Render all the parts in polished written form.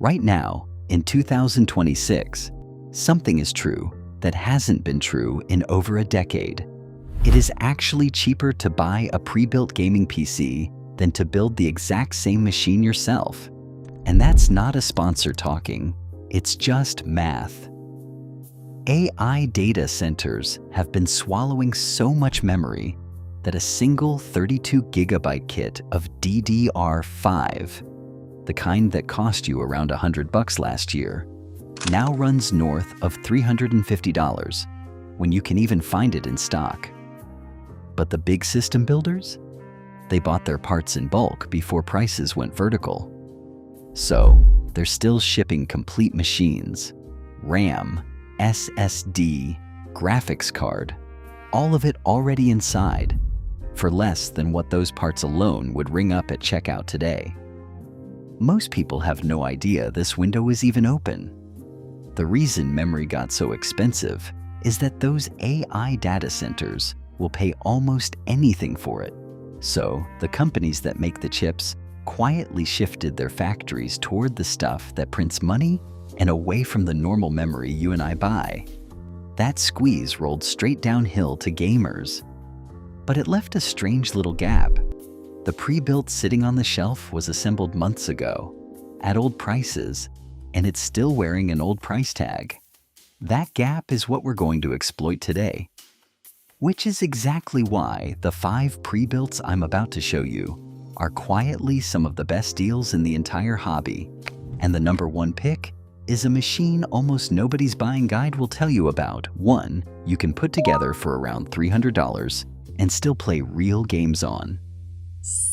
Right now, in 2026, something is true that hasn't been true in over a decade. It is actually cheaper to buy a pre-built gaming PC than to build the exact same machine yourself. And that's not a sponsor talking, it's just math. AI data centers have been swallowing so much memory that a single 32GB kit of DDR5, the kind that cost you around $100 last year, now runs north of $350 when you can even find it in stock. But the big system builders? They bought their parts in bulk before prices went vertical. So, they're still shipping complete machines, RAM, SSD, graphics card, all of it already inside, for less than what those parts alone would ring up at checkout today. Most people have no idea this window is even open. The reason memory got so expensive is that those AI data centers will pay almost anything for it. So, the companies that make the chips quietly shifted their factories toward the stuff that prints money and away from the normal memory you and I buy. That squeeze rolled straight downhill to gamers. But it left a strange little gap. The pre-built sitting on the shelf was assembled months ago, at old prices, and it's still wearing an old price tag. That gap is what we're going to exploit today. Which is exactly why the 5 pre-builts I'm about to show you are quietly some of the best deals in the entire hobby. And the number 1 pick is a machine almost nobody's buying guide will tell you about. One you can put together for around $300 and still play real games on.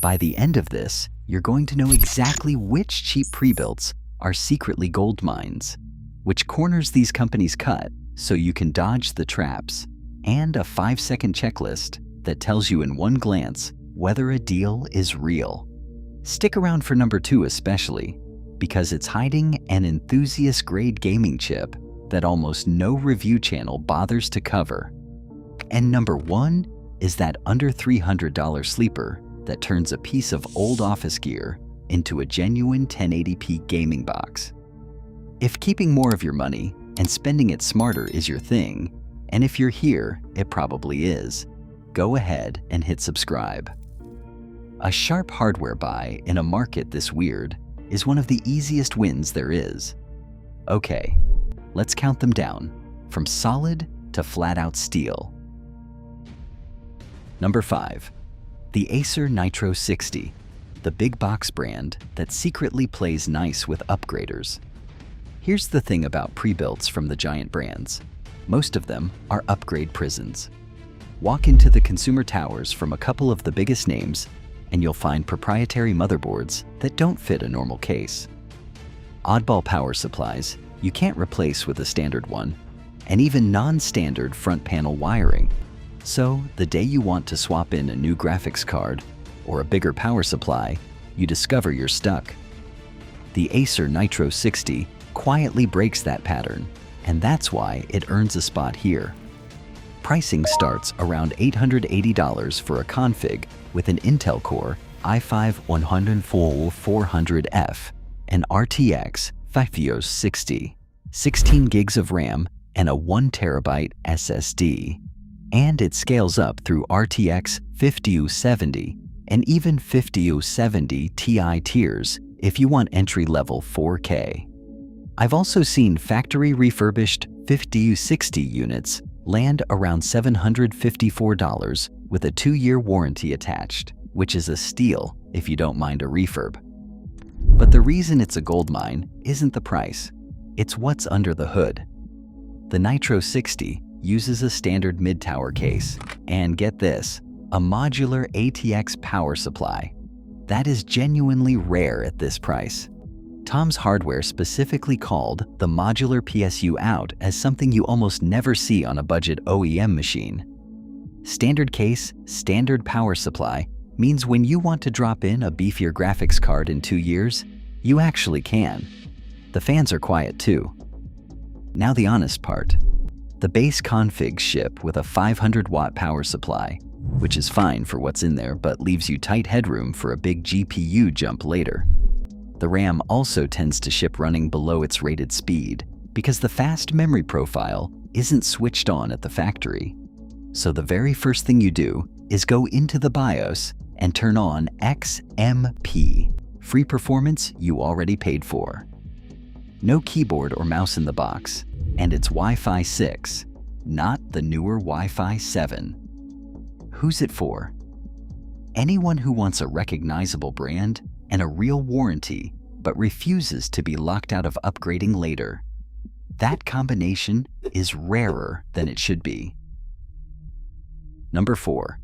By the end of this, you're going to know exactly which cheap pre-builts are secretly gold mines, which corners these companies cut so you can dodge the traps, and a 5-second checklist that tells you in one glance whether a deal is real. Stick around for number 2 especially, because it's hiding an enthusiast-grade gaming chip that almost no review channel bothers to cover. And number 1 is that under $300 sleeper that turns a piece of old office gear into a genuine 1080p gaming box. If keeping more of your money and spending it smarter is your thing, and if you're here, it probably is, go ahead and hit subscribe. A sharp hardware buy in a market this weird is one of the easiest wins there is. Okay, let's count them down, from solid to flat-out steel. Number 5. The Acer Nitro 60, the big box brand that secretly plays nice with upgraders. Here's the thing about pre-builts from the giant brands. Most of them are upgrade prisons. Walk into the consumer towers from a couple of the biggest names, and you'll find proprietary motherboards that don't fit a normal case. Oddball power supplies you can't replace with a standard one, and even non-standard front panel wiring. So, the day you want to swap in a new graphics card or a bigger power supply, you discover you're stuck. The Acer Nitro 60 quietly breaks that pattern, and that's why it earns a spot here. Pricing starts around $880 for a config with an Intel Core i5-104-400F, an RTX 5060, 16 gigs of RAM, and a 1TB SSD. And it scales up through RTX 5070 and even 5070 Ti tiers if you want entry-level 4K. I've also seen factory refurbished 5060 units land around $754 with a 2-year warranty attached, which is a steal if you don't mind a refurb. But the reason it's a gold mine isn't the price, it's what's under the hood. The Nitro 60 uses a standard mid-tower case, and get this, a modular ATX power supply. That is genuinely rare at this price. Tom's Hardware specifically called the modular PSU out as something you almost never see on a budget OEM machine. Standard case, standard power supply means when you want to drop in a beefier graphics card in 2 years, you actually can. The fans are quiet too. Now the honest part. The base configs ship with a 500-watt power supply, which is fine for what's in there but leaves you tight headroom for a big GPU jump later. The RAM also tends to ship running below its rated speed because the fast memory profile isn't switched on at the factory. So the very first thing you do is go into the BIOS and turn on XMP, free performance you already paid for. No keyboard or mouse in the box, and it's Wi-Fi 6, not the newer Wi-Fi 7. Who's it for? Anyone who wants a recognizable brand and a real warranty, but refuses to be locked out of upgrading later. That combination is rarer than it should be. Number 4.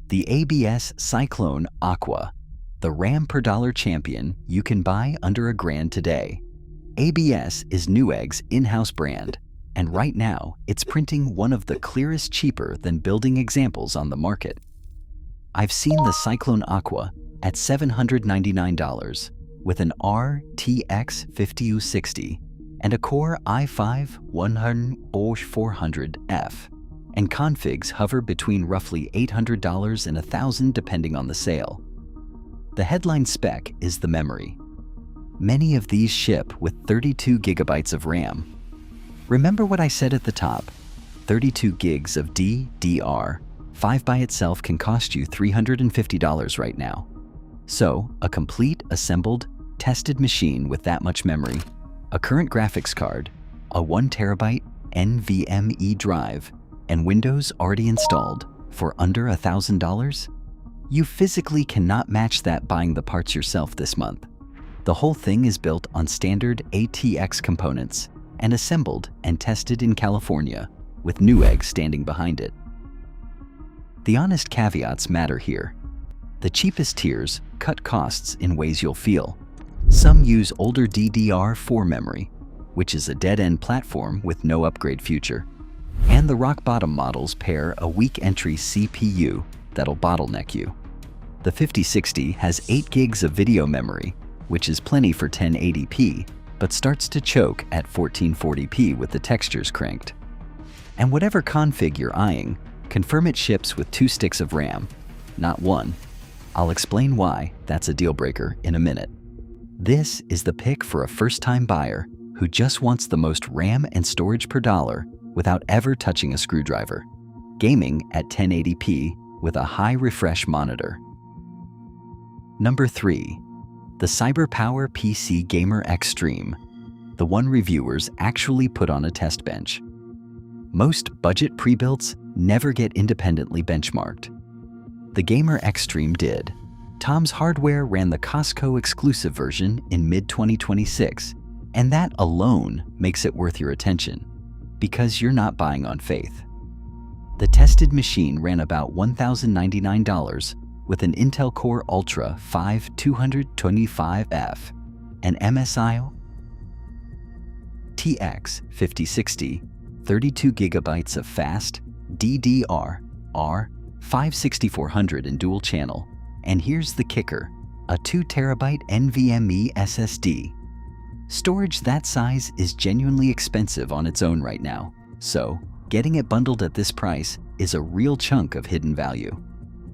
The ABS Cyclone Aqua, the RAM per dollar champion you can buy under $1,000 today. ABS is Newegg's in-house brand, and right now it's printing one of the clearest cheaper than building examples on the market. I've seen the Cyclone Aqua at $799 with an RTX 5060 and a Core i5-100-400F, and configs hover between roughly $800 and $1,000 depending on the sale. The headline spec is the memory. Many of these ship with 32 gigabytes of RAM. Remember what I said at the top, 32 gigs of DDR5 by itself can cost you $350 right now. So, a complete, assembled, tested machine with that much memory, a current graphics card, a 1 terabyte NVMe drive, and Windows already installed for under $1,000? You physically cannot match that buying the parts yourself this month. The whole thing is built on standard ATX components and assembled and tested in California, with Newegg standing behind it. The honest caveats matter here. The cheapest tiers cut costs in ways you'll feel. Some use older DDR4 memory, which is a dead-end platform with no upgrade future. And the rock-bottom models pair a weak entry CPU that'll bottleneck you. The 5060 has 8 gigs of video memory, which is plenty for 1080p, but starts to choke at 1440p with the textures cranked. And whatever config you're eyeing, confirm it ships with 2 sticks of RAM, not 1. I'll explain why that's a deal breaker in a minute. This is the pick for a first-time buyer who just wants the most RAM and storage per dollar without ever touching a screwdriver. Gaming at 1080p with a high refresh monitor. Number 3. The Cyberpowerpc Gamer Extreme, the one reviewers actually put on a test bench. Most budget pre-builts never get independently benchmarked. The Gamer Extreme did. Tom's Hardware ran the Costco exclusive version in mid-2026, and that alone makes it worth your attention, because you're not buying on faith. The tested machine ran about $1,099 with an Intel Core Ultra 5 225F, an MSI TX 5060, 32 gigabytes of fast DDR5 6400 in dual channel, and here's the kicker, a 2 terabyte NVMe SSD. Storage that size is genuinely expensive on its own right now, so getting it bundled at this price is a real chunk of hidden value.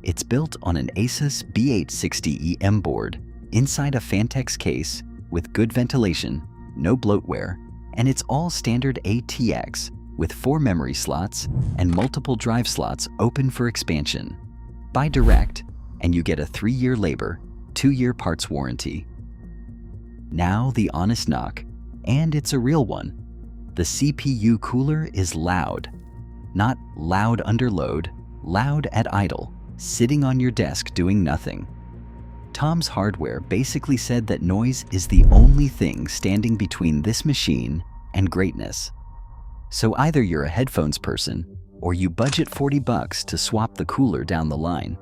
It's built on an Asus B860EM board inside a Fantex case with good ventilation, no bloatware, and it's all standard ATX with 4 memory slots and multiple drive slots open for expansion. Buy direct, and you get a 3-year labor, 2-year parts warranty. Now the honest knock, and it's a real one. The CPU cooler is loud. Not loud under load, loud at idle, sitting on your desk doing nothing. Tom's Hardware basically said that noise is the only thing standing between this machine and greatness. So either you're a headphones person, or you budget $40 to swap the cooler down the line.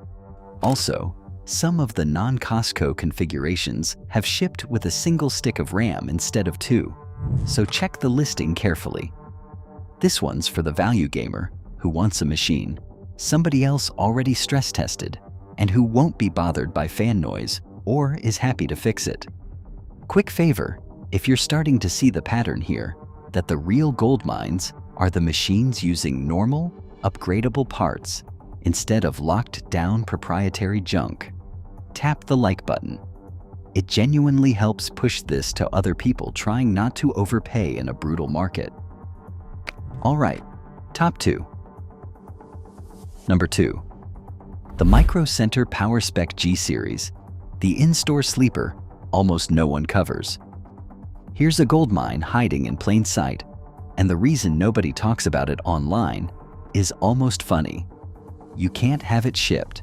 Also, some of the non-Costco configurations have shipped with a single stick of RAM instead of 2, so check the listing carefully. This one's for the value gamer who wants a machine somebody else already stress tested and who won't be bothered by fan noise or is happy to fix it. Quick favor, if you're starting to see the pattern here, that the real Goldmines are the machines using normal, upgradable parts instead of locked down proprietary junk. Tap the like button. It genuinely helps push this to other people trying not to overpay in a brutal market. Alright, top 2. Number 2. The Micro Center PowerSpec G Series, the in-store sleeper almost no one covers. Here's a goldmine hiding in plain sight, and the reason nobody talks about it online is almost funny. You can't have it shipped.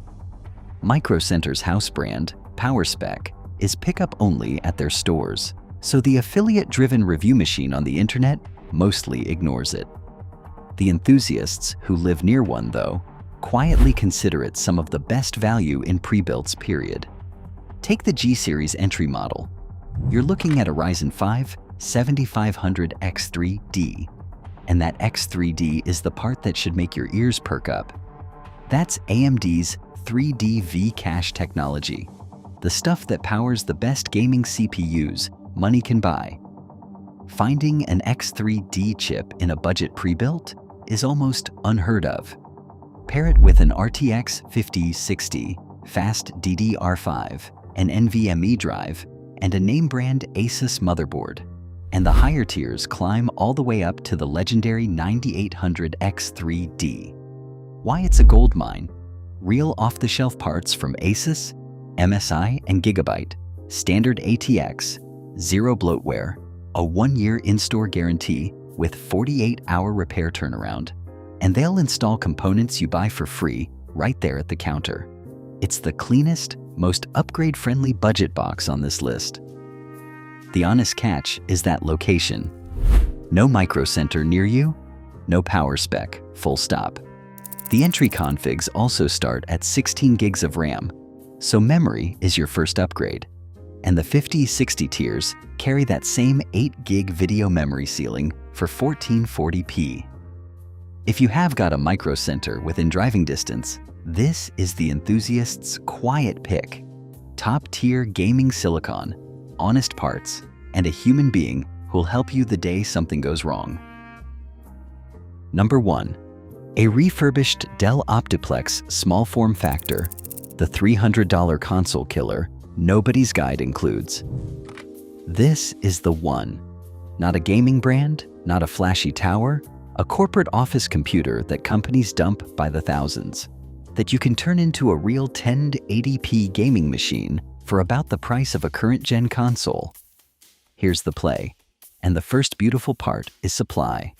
Micro Center's house brand, PowerSpec, is pickup only at their stores, so the affiliate-driven review machine on the internet mostly ignores it. The enthusiasts who live near one, though, quietly consider it some of the best value in pre-builts, period. Take the G Series entry model. You're looking at a Ryzen 5 7500 X3D, and that X3D is the part that should make your ears perk up. That's AMD's 3D V-Cache technology, the stuff that powers the best gaming CPUs money can buy. Finding an X3D chip in a budget pre-built is almost unheard of. Pair it with an RTX 5060 fast DDR5, an NVMe drive, and a name-brand Asus motherboard, and the higher tiers climb all the way up to the legendary 9800 X3D. Why it's a goldmine? Real off-the-shelf parts from Asus, MSI, and Gigabyte, standard ATX, zero bloatware, a 1-year in-store guarantee with 48-hour repair turnaround, and they'll install components you buy for free right there at the counter. It's the cleanest, most upgrade-friendly budget box on this list. The honest catch is that location. No Micro Center near you, no PowerSpec, full stop. The entry configs also start at 16 gigs of RAM, so memory is your first upgrade. And the 50/60 tiers carry that same 8 gig video memory ceiling for 1440p. If you have got a Micro Center within driving distance, this is the enthusiast's quiet pick. Top-tier gaming silicon, honest parts, and a human being who'll help you the day something goes wrong. Number 1. A refurbished Dell OptiPlex small form factor, the $300 console killer nobody's guide includes. This is the one. Not a gaming brand, not a flashy tower, a corporate office computer that companies dump by the thousands, that you can turn into a real 1080p gaming machine for about the price of a current-gen console. Here's the play, and the first beautiful part is supply.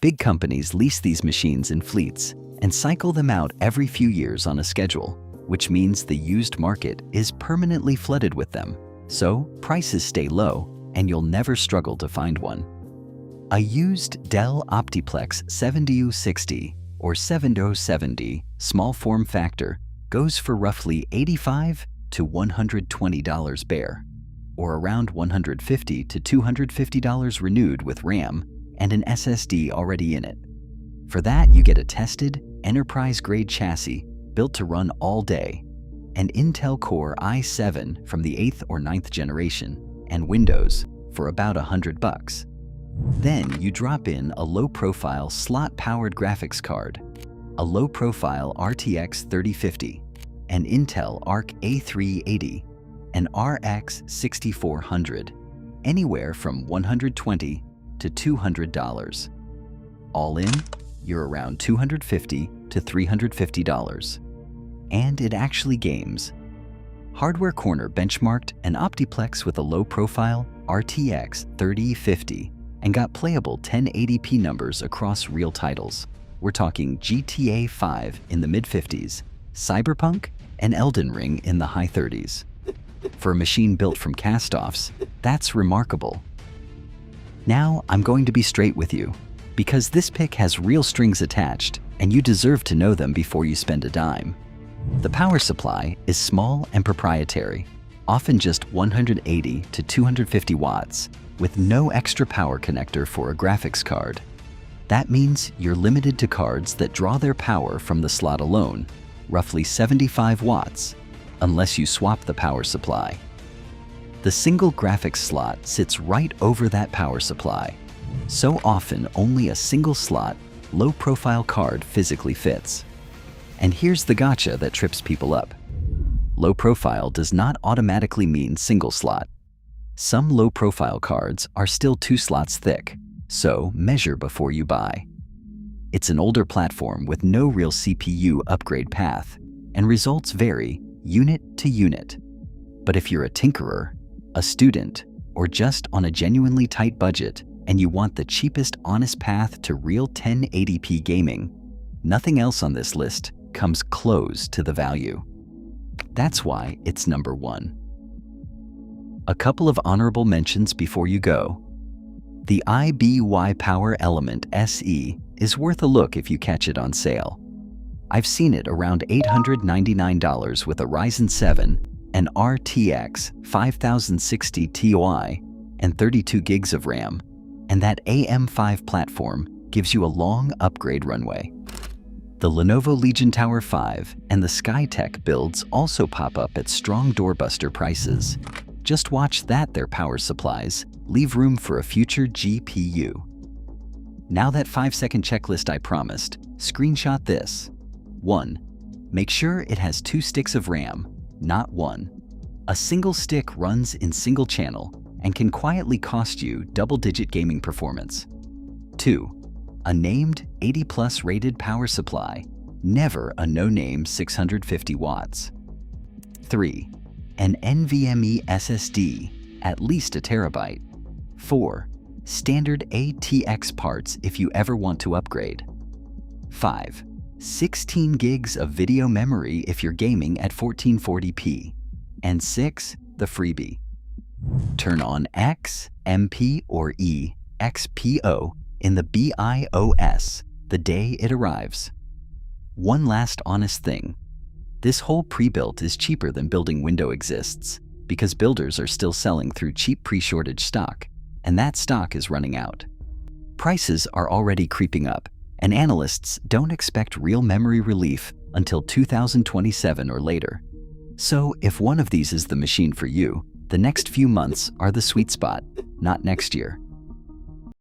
Big companies lease these machines in fleets and cycle them out every few years on a schedule, which means the used market is permanently flooded with them, so prices stay low and you'll never struggle to find one. A used Dell OptiPlex 7060 or 7070 small form factor goes for roughly $85 to $120 bare, or around $150 to $250 renewed with RAM and an SSD already in it. For that, you get a tested, enterprise-grade chassis built to run all day, an Intel Core i7 from the 8th or 9th generation, and Windows for about $100. Then you drop in a low-profile slot-powered graphics card, a low-profile RTX 3050, an Intel Arc A380, an RX 6400, anywhere from $120 to $200. All in, you're around $250 to $350. And it actually games. Hardware Corner benchmarked an OptiPlex with a low-profile RTX 3050 and got playable 1080p numbers across real titles. We're talking GTA 5 in the mid-50s, Cyberpunk, and Elden Ring in the high 30s. For a machine built from cast-offs, that's remarkable. Now I'm going to be straight with you, because this pick has real strings attached, and you deserve to know them before you spend a dime. The power supply is small and proprietary, often just 180 to 250 watts, with no extra power connector for a graphics card. That means you're limited to cards that draw their power from the slot alone, roughly 75 watts, unless you swap the power supply. The single graphics slot sits right over that power supply, so often only a single slot, low-profile card physically fits. And here's the gotcha that trips people up. Low profile does not automatically mean single slot. Some low-profile cards are still 2 slots thick, so measure before you buy. It's an older platform with no real CPU upgrade path, and results vary unit to unit. But if you're a tinkerer, a student, or just on a genuinely tight budget and you want the cheapest honest path to real 1080p gaming, nothing else on this list comes close to the value. That's why it's number 1. A couple of honorable mentions before you go. The IBY Power Element SE is worth a look if you catch it on sale. I've seen it around $899 with a Ryzen 7, an RTX 5060 Ti, and 32 gigs of RAM, and that AM5 platform gives you a long upgrade runway. The Lenovo Legion Tower 5 and the Skytech builds also pop up at strong doorbuster prices. Just watch their power supplies leave room for a future GPU. Now that 5-second checklist I promised, screenshot this. 1. Make sure it has 2 sticks of RAM, not 1. A single stick runs in single channel and can quietly cost you double-digit gaming performance. 2. A named 80+ rated power supply, never a no-name 650 watts. 3. An NVMe SSD, at least a terabyte. 4. Standard ATX parts if you ever want to upgrade. 5. 16 gigs of video memory if you're gaming at 1440p. And 6. The freebie. Turn on X, MP, or E, XPO in the BIOS the day it arrives. One last honest thing. This whole pre-built is cheaper than building window exists because builders are still selling through cheap pre-shortage stock, and that stock is running out. Prices are already creeping up, and analysts don't expect real memory relief until 2027 or later. So if one of these is the machine for you, the next few months are the sweet spot, not next year.